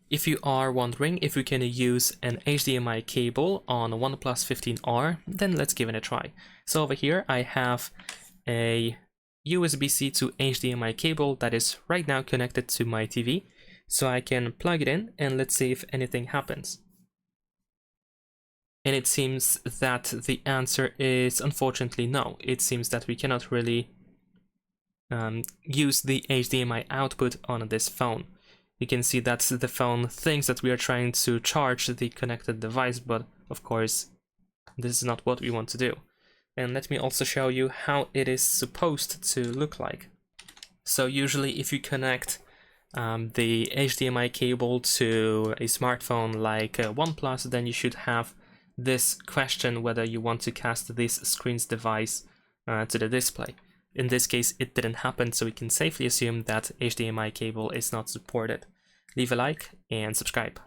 If you are wondering if we can use an HDMI cable on a OnePlus 15R, then let's give it a try. So over here I have a USB-C to HDMI cable that is right now connected to my TV. So I can plug it in and let's see if anything happens. And it seems that the answer is unfortunately no. It seems that we cannot really use the HDMI output on this phone. You can see that the phone thinks that we are trying to charge the connected device, but of course this is not what we want to do. And let me also show you how it is supposed to look like. So usually if you connect the HDMI cable to a smartphone like OnePlus, then you should have this question whether you want to cast this screen's device to the display. In this case, it didn't happen, so we can safely assume that HDMI cable is not supported. Leave a like and subscribe.